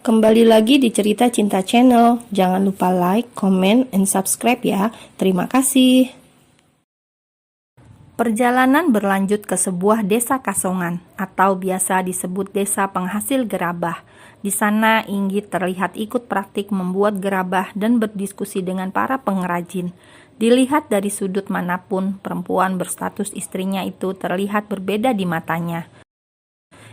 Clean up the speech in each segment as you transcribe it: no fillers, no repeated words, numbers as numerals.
Kembali lagi di Cerita Cinta Channel. Jangan lupa like, comment, and subscribe ya. Terima kasih. Perjalanan berlanjut ke sebuah desa kasongan atau biasa disebut desa penghasil gerabah. Di sana Inggit terlihat ikut praktik membuat gerabah dan berdiskusi dengan para pengrajin. Dilihat dari sudut manapun, perempuan berstatus istrinya itu terlihat berbeda di matanya.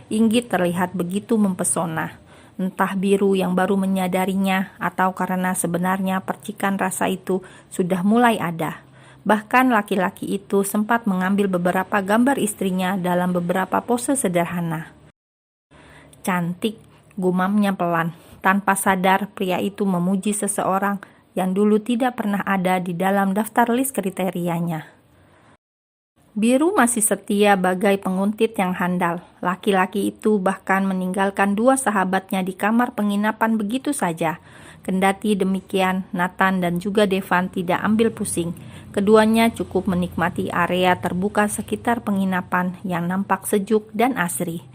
Inggit terlihat begitu mempesona. Entah Biru yang baru menyadarinya atau karena sebenarnya percikan rasa itu sudah mulai ada. Bahkan laki-laki itu sempat mengambil beberapa gambar istrinya dalam beberapa pose sederhana. Cantik, gumamnya pelan. Tanpa sadar, pria itu memuji seseorang yang dulu tidak pernah ada di dalam daftar list kriterianya. Biru masih setia bagai penguntit yang handal. Laki-laki itu bahkan meninggalkan dua sahabatnya di kamar penginapan begitu saja. Kendati demikian, Nathan dan juga Devan tidak ambil pusing. Keduanya cukup menikmati area terbuka sekitar penginapan yang nampak sejuk dan asri.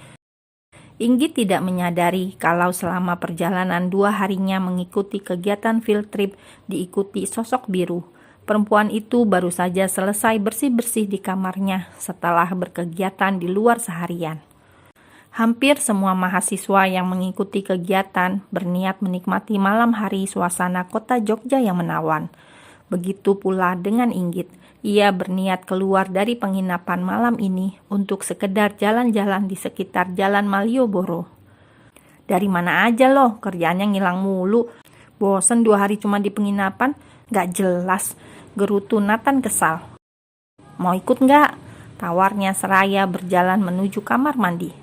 Inggit tidak menyadari kalau selama perjalanan 2 harinya mengikuti kegiatan field trip diikuti sosok Biru. Perempuan itu baru saja selesai bersih-bersih di kamarnya setelah berkegiatan di luar seharian. Hampir semua mahasiswa yang mengikuti kegiatan berniat menikmati malam hari suasana kota Jogja yang menawan. Begitu pula dengan Inggit. Ia berniat keluar dari penginapan malam ini untuk sekedar jalan-jalan di sekitar Jalan Malioboro. Dari mana aja loh, kerjaannya ngilang mulu. Bosen 2 hari cuma di penginapan, gak jelas. Gerutu Nathan kesal. Mau ikut nggak? Tawarnya seraya berjalan menuju kamar mandi.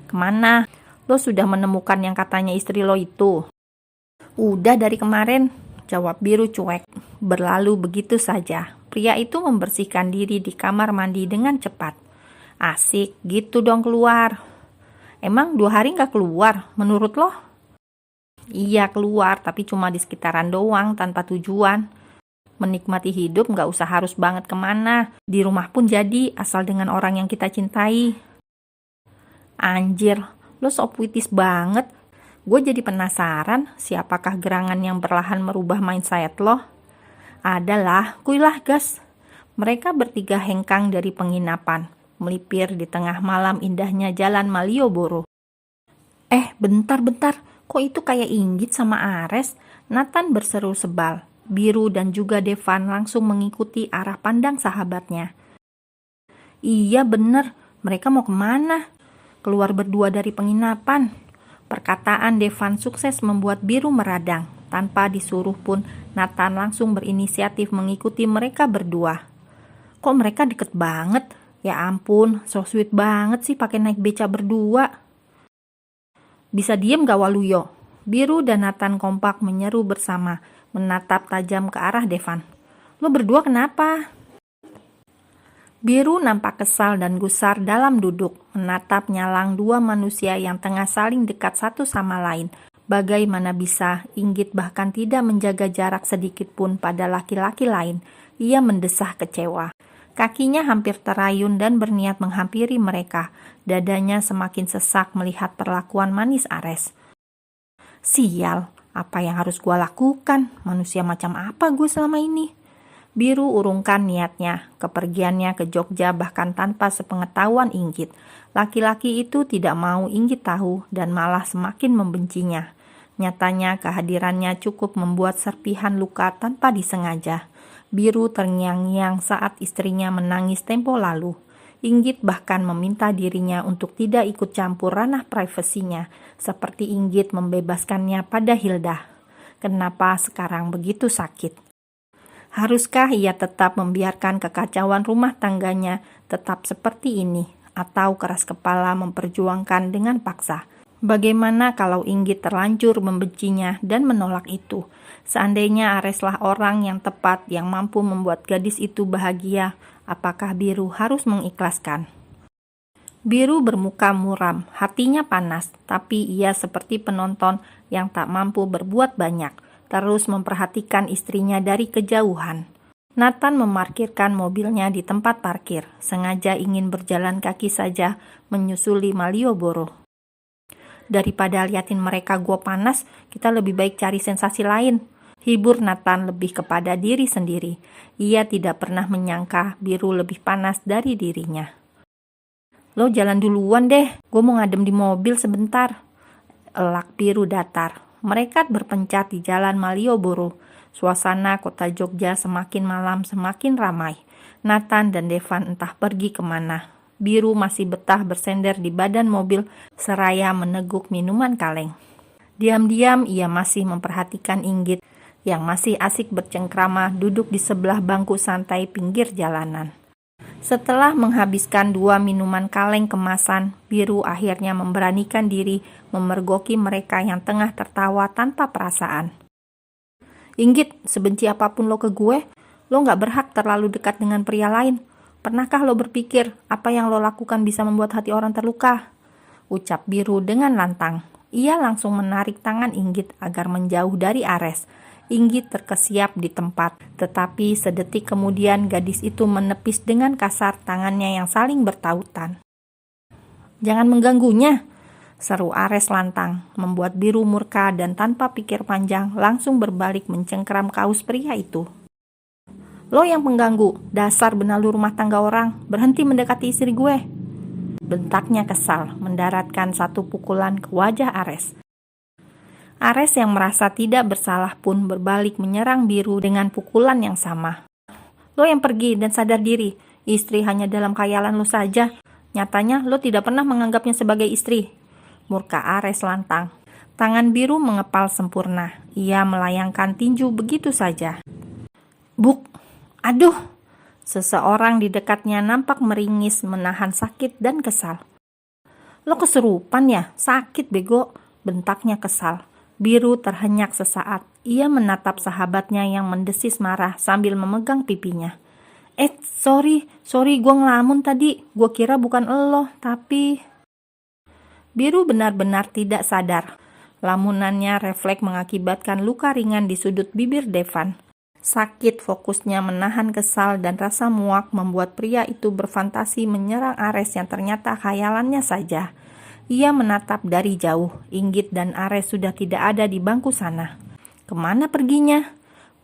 Kemana? Lo sudah menemukan yang katanya istri lo itu? Udah dari kemarin, jawab Biru cuek. Berlalu begitu saja. Pria itu membersihkan diri di kamar mandi dengan cepat. Asik, gitu dong keluar. Emang 2 hari nggak keluar, menurut lo? Iya keluar, tapi cuma di sekitaran doang, tanpa tujuan. Menikmati hidup gak usah harus banget kemana. Di rumah pun jadi, asal dengan orang yang kita cintai. Anjir, lo so puitis banget. Gue jadi penasaran, siapakah gerangan yang perlahan merubah mindset lo? Adalah, kuilah gas. Mereka bertiga hengkang dari penginapan, melipir di tengah malam indahnya Jalan Malioboro. Bentar. Kok itu kayak Inggit sama Ares? Nathan berseru sebal. Biru dan juga Devan langsung mengikuti arah pandang sahabatnya. Iya bener, mereka mau kemana? Keluar berdua dari penginapan. Perkataan Devan sukses membuat Biru meradang. Tanpa disuruh pun, Nathan langsung berinisiatif mengikuti mereka berdua. Kok mereka deket banget? Ya ampun, so sweet banget sih pakai naik beca berdua. Bisa diem gak Waluyo? Biru dan Nathan kompak menyeru bersama, menatap tajam ke arah Devan. Lo berdua kenapa? Biru nampak kesal dan gusar dalam duduk, menatap nyalang 2 manusia yang tengah saling dekat satu sama lain. Bagaimana bisa Inggit bahkan tidak menjaga jarak sedikit pun pada laki-laki lain. Ia mendesah kecewa. Kakinya hampir terayun dan berniat menghampiri mereka. Dadanya semakin sesak melihat perlakuan manis Ares. Sial, apa yang harus gue lakukan? Manusia macam apa gue selama ini? Biru urungkan niatnya, kepergiannya ke Jogja bahkan tanpa sepengetahuan Inggit. Laki-laki itu tidak mau Inggit tahu dan malah semakin membencinya. Nyatanya kehadirannya cukup membuat serpihan luka tanpa disengaja. Biru terngiang-ngiang saat istrinya menangis tempo lalu. Inggit bahkan meminta dirinya untuk tidak ikut campur ranah privasinya, seperti Inggit membebaskannya pada Hilda. Kenapa sekarang begitu sakit? Haruskah ia tetap membiarkan kekacauan rumah tangganya tetap seperti ini, atau keras kepala memperjuangkan dengan paksa? Bagaimana kalau Inggit terlanjur membencinya dan menolak itu? Seandainya Areslah orang yang tepat yang mampu membuat gadis itu bahagia, apakah Biru harus mengikhlaskan? Biru bermuka muram, hatinya panas, tapi ia seperti penonton yang tak mampu berbuat banyak, terus memperhatikan istrinya dari kejauhan. Nathan memarkirkan mobilnya di tempat parkir, sengaja ingin berjalan kaki saja menyusuli Malioboro. Daripada liatin mereka gua panas, kita lebih baik cari sensasi lain. Hibur Nathan lebih kepada diri sendiri. Ia tidak pernah menyangka Biru lebih panas dari dirinya. Lo jalan duluan deh, gue mau ngadem di mobil sebentar. Elak Biru datar. Mereka berpencar di jalan Malioboro. Suasana kota Jogja semakin malam semakin ramai. Nathan dan Devan entah pergi kemana. Biru masih betah bersender di badan mobil seraya meneguk minuman kaleng. Diam-diam ia masih memperhatikan Inggit yang masih asik bercengkrama duduk di sebelah bangku santai pinggir jalanan. Setelah menghabiskan 2 minuman kaleng kemasan, Biru akhirnya memberanikan diri memergoki mereka yang tengah tertawa tanpa perasaan. Inggit, sebenci apapun lo ke gue, lo gak berhak terlalu dekat dengan pria lain. Pernahkah lo berpikir apa yang lo lakukan bisa membuat hati orang terluka? Ucap Biru dengan lantang. Ia langsung menarik tangan Inggit agar menjauh dari Ares. Inggit terkesiap di tempat, tetapi sedetik kemudian gadis itu menepis dengan kasar tangannya yang saling bertautan. Jangan mengganggunya, seru Ares lantang, membuat Biru murka dan tanpa pikir panjang langsung berbalik mencengkram kaus pria itu. Lo yang pengganggu, dasar benalu rumah tangga orang, berhenti mendekati istri gue. Bentaknya kesal, mendaratkan satu pukulan ke wajah Ares. Ares yang merasa tidak bersalah pun berbalik menyerang Biru dengan pukulan yang sama. Lo yang pergi dan sadar diri, istri hanya dalam khayalan lo saja. Nyatanya lo tidak pernah menganggapnya sebagai istri. Murka Ares lantang. Tangan Biru mengepal sempurna. Ia melayangkan tinju begitu saja. Buk, aduh. Seseorang di dekatnya nampak meringis menahan sakit dan kesal. Lo kesurupan ya? Sakit bego, bentaknya kesal. Biru terhenyak sesaat. Ia menatap sahabatnya yang mendesis marah sambil memegang pipinya. Sorry gue ngelamun tadi. Gue kira bukan elo, tapi... Biru benar-benar tidak sadar. Lamunannya refleks mengakibatkan luka ringan di sudut bibir Devan. Sakit fokusnya menahan kesal dan rasa muak membuat pria itu berfantasi menyerang Ares yang ternyata khayalannya saja. Ia menatap dari jauh. Inggit dan Ares sudah tidak ada di bangku sana. Kemana perginya?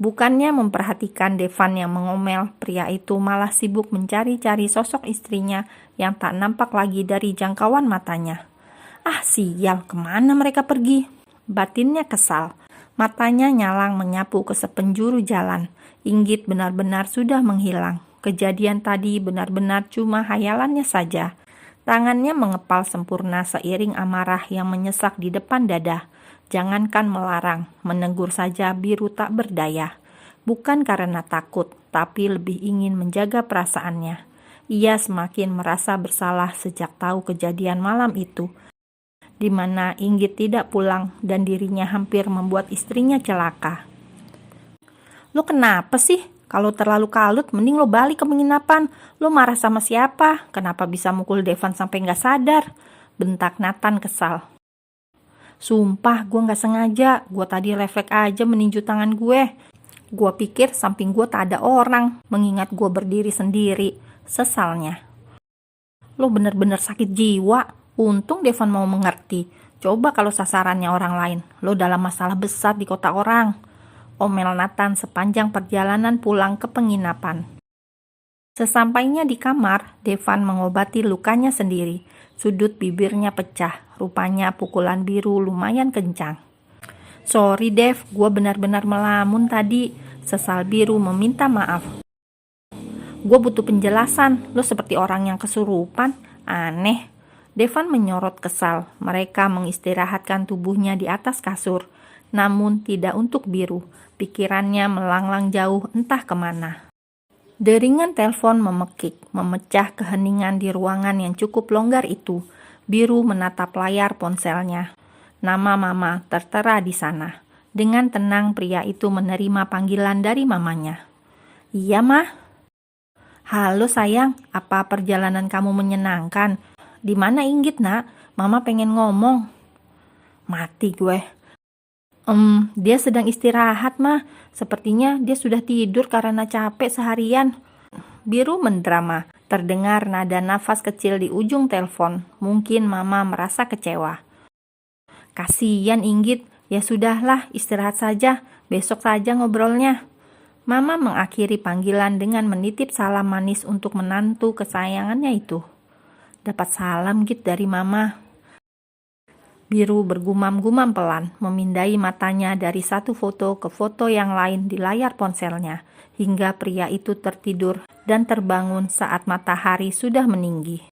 Bukannya memperhatikan Devan yang mengomel, pria itu malah sibuk mencari-cari sosok istrinya yang tak nampak lagi dari jangkauan matanya. Ah sial, kemana mereka pergi? Batinnya kesal. Matanya nyalang menyapu ke sepenjuru jalan. Inggit benar-benar sudah menghilang. Kejadian tadi benar-benar cuma hayalannya saja. Tangannya mengepal sempurna seiring amarah yang menyesak di depan dada. Jangankan melarang, menegur saja Biru tak berdaya. Bukan karena takut, tapi lebih ingin menjaga perasaannya. Ia semakin merasa bersalah sejak tahu kejadian malam itu, di mana Inggit tidak pulang dan dirinya hampir membuat istrinya celaka. Lo kenapa sih? Kalau terlalu kalut, mending lo balik ke penginapan. Lo marah sama siapa? Kenapa bisa mukul Devan sampai gak sadar? Bentak Nathan kesal. Sumpah, gue gak sengaja. Gue tadi refleks aja meninju tangan gue. Gue pikir samping gue tak ada orang, mengingat gue berdiri sendiri. Sesalnya. Lo bener-bener sakit jiwa. Untung Devan mau mengerti. Coba kalau sasarannya orang lain. Lo dalam masalah besar di kota orang. Omel Nathan sepanjang perjalanan pulang ke penginapan. Sesampainya di kamar, Devan mengobati lukanya sendiri. Sudut bibirnya pecah. Rupanya pukulan Biru lumayan kencang. Sorry Dev, gue benar-benar melamun tadi. Sesal Biru meminta maaf. Gue butuh penjelasan. Lo seperti orang yang kesurupan. Aneh. Devan menyorot kesal. Mereka mengistirahatkan tubuhnya di atas kasur. Namun tidak untuk Biru. Pikirannya melanglang jauh entah kemana. Deringan telepon memekik, memecah keheningan di ruangan yang cukup longgar itu. Biru menatap layar ponselnya. Nama Mama tertera di sana. Dengan tenang pria itu menerima panggilan dari mamanya. Iya Mah. Halo sayang, apa perjalanan kamu menyenangkan? Di mana Inggit nak? Mama pengen ngomong. Mati gue. Dia sedang istirahat Mah. Sepertinya dia sudah tidur karena capek seharian. Biru mendrama. Terdengar nada nafas kecil di ujung telepon. Mungkin Mama merasa kecewa. Kasian Inggit, ya sudahlah istirahat saja, besok saja ngobrolnya. Mama mengakhiri panggilan dengan menitip salam manis untuk menantu kesayangannya itu. Dapat salam Git dari Mama. Biru bergumam-gumam pelan, memindai matanya dari satu foto ke foto yang lain di layar ponselnya, hingga pria itu tertidur dan terbangun saat matahari sudah meninggi.